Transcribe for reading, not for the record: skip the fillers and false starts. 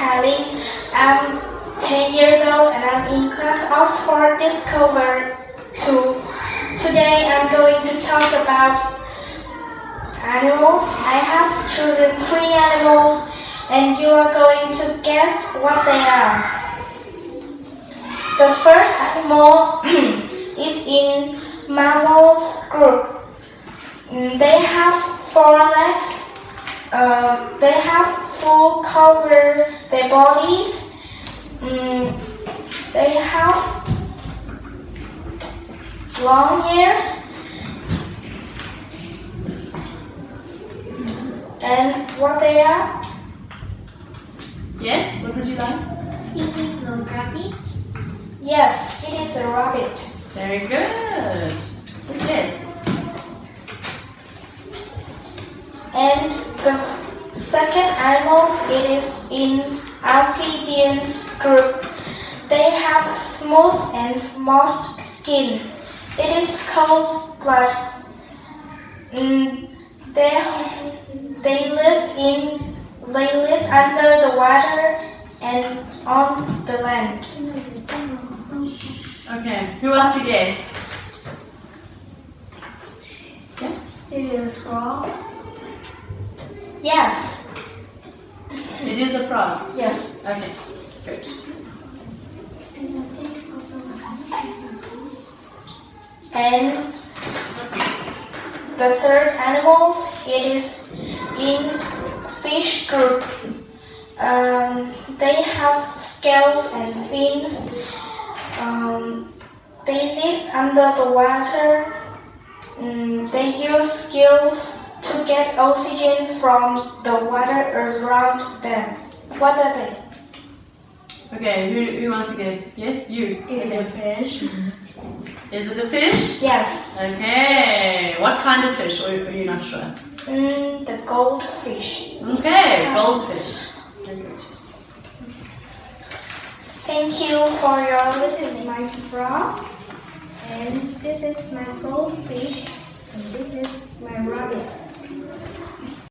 Linh. I'm 10 years old and I'm in class Oxford Discover 2. Today I'm going to talk about animals. I have chosen 3 animals and you are going to guess what they are. The first animal is in mammals group. They have 4 legs. They have full cover their bodies. They have long ears. And what they are? Yes, what would you like? Is this a rabbit? Yes, it is a rabbit. Very good. Yes. And the second animal, it is in amphibians group. They have smooth and moist skin. It is called blood. They live under the water and on the land. Okay, who wants to guess? Yeah. It is frogs. Yes. It is a frog. Yes. Okay, good. And the third animal, it is in fish group. They have scales and fins. They live under the water. They use gills to get oxygen from the water around them. What are they? Okay, who wants to guess? Yes, you. It is a fish. Is it a fish? Yes. Okay, what kind of fish? Or are you not sure? The goldfish. Okay, goldfish. Very good. Thank you for your listening. My frog, and this is my goldfish, and this is my rabbit.